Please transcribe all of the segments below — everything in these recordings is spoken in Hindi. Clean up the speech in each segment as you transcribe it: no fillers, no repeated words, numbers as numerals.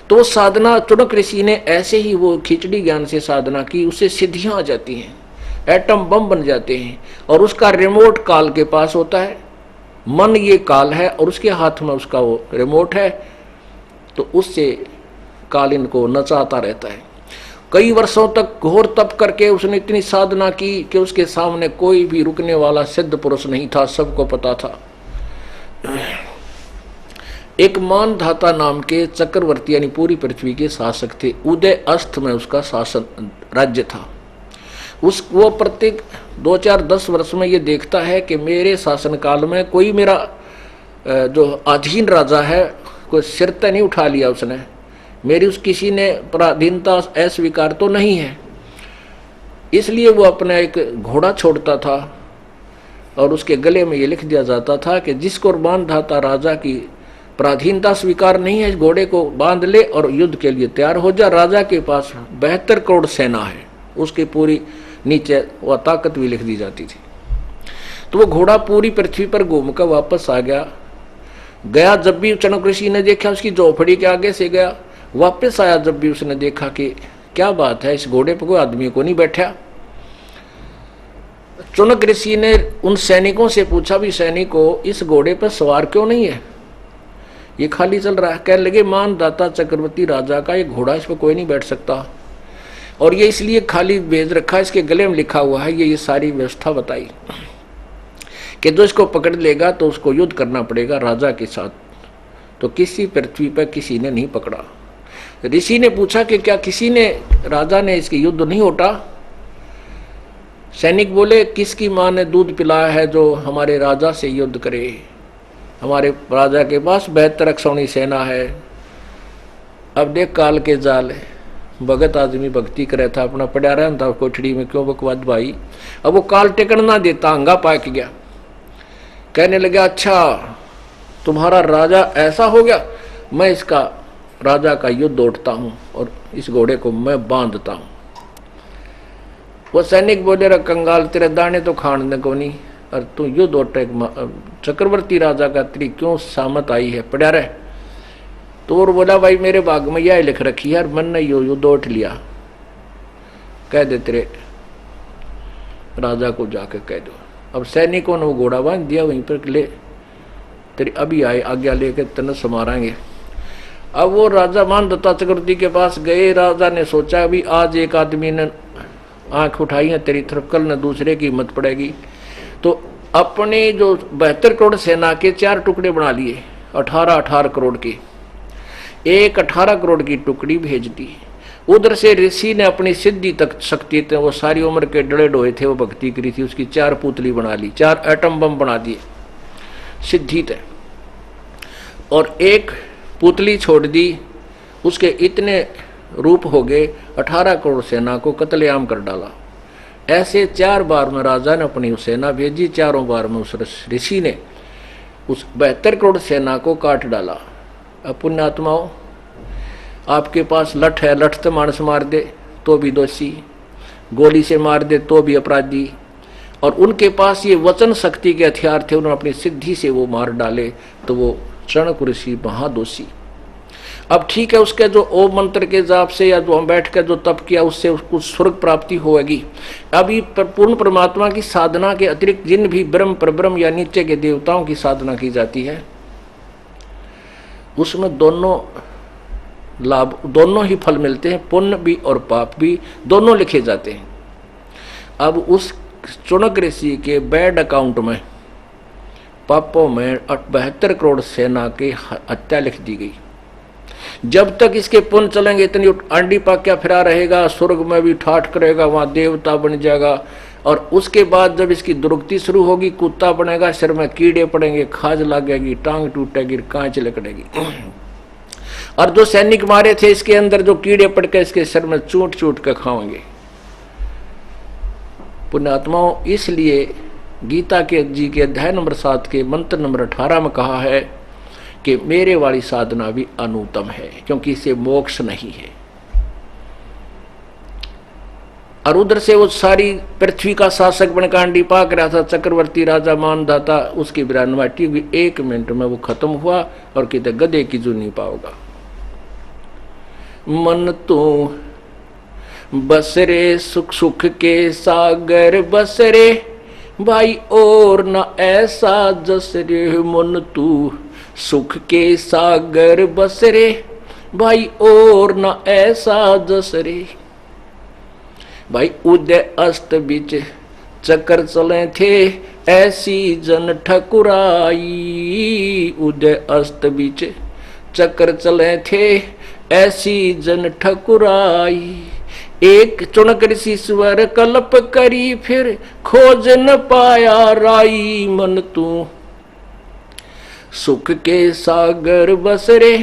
तो साधना चुनक ऋषि ने ऐसे ही वो खिचड़ी ज्ञान से साधना की, उससे सिद्धियां आ जाती हैं, एटम बम बन जाते हैं। और उसका रिमोट काल के पास होता है, मन ये काल है और उसके हाथ में उसका वो रिमोट है, तो उससे काल इनको नचाता रहता है। कई वर्षों तक घोर तप करके उसने इतनी साधना की कि उसके सामने कोई भी रुकने वाला सिद्ध पुरुष नहीं था, सबको पता था। एक मानधाता नाम के चक्रवर्ती यानी पूरी पृथ्वी के शासक थे। उदय अस्त में उसका शासन राज्य था। वो प्रत्येक 2-4-10 वर्ष में ये देखता है कि मेरे शासन काल में कोई मेरा जो अधीन राजा है कोई सिर तक नहीं उठा लिया उसने, मेरी उस किसी ने पराधीनता अस्वीकार तो नहीं है। इसलिए वो अपना एक घोड़ा छोड़ता था और उसके गले में ये लिख दिया जाता था कि जिसको मानधाता राजा की पराधीनता स्वीकार नहीं है, इस घोड़े को बांध ले और युद्ध के लिए तैयार हो जा। राजा के पास 72 करोड़ सेना है, उसकी पूरी नीचे वह ताकत भी लिख दी जाती थी। तो वो घोड़ा पूरी पृथ्वी पर घूमकर वापस आ गया। जब भी चणक ऋषि ने देखा उसकी झोपड़ी के आगे से गया, वापस आया जब भी उसने देखा कि क्या बात है, इस घोड़े पर कोई आदमी को नहीं बैठा। चुनक ऋषि ने उन सैनिकों से पूछा, भी सैनिकों इस घोड़े पर सवार क्यों नहीं है, ये खाली चल रहा है। कहने लगे मानदाता चक्रवर्ती राजा का ये घोड़ा, इस पर कोई नहीं बैठ सकता और ये इसलिए खाली भेज रखा, इसके गले में लिखा हुआ है। ये सारी व्यवस्था बताई कि जो इसको पकड़ लेगा तो उसको युद्ध करना पड़ेगा राजा के साथ। तो किसी पृथ्वी पर किसी ने नहीं पकड़ा। ऋषि ने पूछा कि क्या किसी ने, राजा ने इसके युद्ध नहीं होता। सैनिक बोले, किसकी माँ ने दूध पिलाया है जो हमारे राजा से युद्ध करे, हमारे राजा के पास 72 अक्षौणी सेना है। अब देख काल के जाल, भगत आदमी भक्ति करे था, अपना पड़ा रहता था कोठड़ी में, क्यों बकवाद भाई। अब वो काल टेकन ना देता, अंगा पाक गया। कहने लगा, अच्छा तुम्हारा राजा ऐसा हो गया, मैं इसका राजा का युद्ध उठता हूं और इस घोड़े को मैं बांधता हूं। वो सैनिक बोले, रे कंगाल, तेरे दाने तो खाने को नहीं और तू युद्ध उठ, चक्रवर्ती राजा का तेरी क्यों सामत आई है, पड़ा रहे। तो और बोला, भाई मेरे भाग में यह लिख रखी है, मन ने यो युद्ध उठ लिया। कह दे तेरे राजा को जाकर कह दो। अब सैनिकों ने वो घोड़ा बांध दिया, वहीं पर ले तेरी अभी आए आज्ञा लेकर तन समाराएंगे। अब वो राजा मानधाता चक्रवर्ती के पास गए। राजा ने सोचा, अभी आज एक आदमी ने आंख उठाई है तेरी तरफ, कल न दूसरे की हिम्मत पड़ेगी। तो अपने जो 72 करोड़ सेना के 4 टुकड़े बना लिए, 18-18 करोड़ के, एक 18 करोड़ की टुकड़ी भेज दी। उधर से ऋषि ने अपनी सिद्धि तक शक्ति थे, वो सारी उम्र के डड़े डोए थे, वो भक्ति करी थी, उसकी 4 पुतली बना ली, 4 एटम बम बना दिए सिद्धि थे, और एक पुतली छोड़ दी। उसके इतने रूप हो गए, 18 करोड़ सेना को कत्लेआम कर डाला। ऐसे 4 बार में राजा ने अपनी सेना भेजी, चारों बार में उस ऋषि ने उस 72 करोड़ सेना को काट डाला। अब पुण्यात्माओं, आपके पास लठ है, लठ से मानस मार दे तो भी दोषी, गोली से मार दे तो भी अपराधी, और उनके पास ये वचन शक्ति के हथियार थे, उन्होंने अपनी सिद्धि से वो मार डाले, तो वो चणक ऋषि महादोषी। अब ठीक है, उसके जो ओम मंत्र के जाप से या जो हम बैठ कर जो तप किया उससे उसको स्वर्ग प्राप्ति होगी। अभी पूर्ण परमात्मा की साधना के अतिरिक्त जिन भी ब्रह्म परब्रह्म या नीचे के देवताओं की साधना की जाती है, उसमें दोनों लाभ, दोनों ही फल मिलते हैं, पुण्य भी और पाप भी, दोनों लिखे जाते हैं। अब उस चुनक ऋषि के बैड अकाउंट में पापों में 72 करोड़ सेना की हत्या लिख दी गई। जब तक इसके पुण्य चलेंगे, इतनी अंडी पाक्या फिरा रहेगा, स्वर्ग में भी ठाठ करेगा, वहां देवता बन जाएगा, और उसके बाद जब इसकी दुर्गति शुरू होगी, कुत्ता बनेगा, सिर में कीड़े पड़ेंगे, खाज लगेगी, टांग टूटेगी, कांच लकड़ेगी। और जो सैनिक मारे थे इसके अंदर जो कीड़े पड़ के इसके सिर में चूट चूट कर खाएंगे। पुण्यात्माओं, इसलिए गीता के जी के अध्याय नंबर 7 के मंत्र नंबर 18 में कहा है कि मेरे वाली साधना भी अनुत्तम है, क्योंकि इसे मोक्ष नहीं है। और उधर से वो सारी पृथ्वी का शासक बनकर अंडी पाक रहा था, चक्रवर्ती राजा मानधाता, उसकी विरानवाटी हुई, 1 मिनट में वो खत्म हुआ और कितने गधे की जू नहीं पाओगा। मन तू बस रे, सुख सुख के सागर बस रे भाई, और न ऐसा जस रे। मन तू सुख के सागर बस रे भाई, और न ऐसा जस रे। भाई उदय अस्त बीच चक्कर चले थे, ऐसी जन ठकुराई। उदय अस्त बीच चक्कर चले थे, ऐसी जन ठकुराई। एक चुनक ऋषिश्वर कल्प करी, फिर खोज न पाया राई। मन तू सुख के सागर बस रे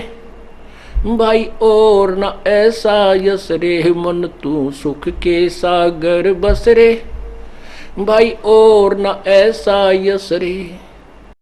भाई, और न ऐसा यस रे। मन तू सुख के सागर बस रे भाई, और न ऐसा यस रे।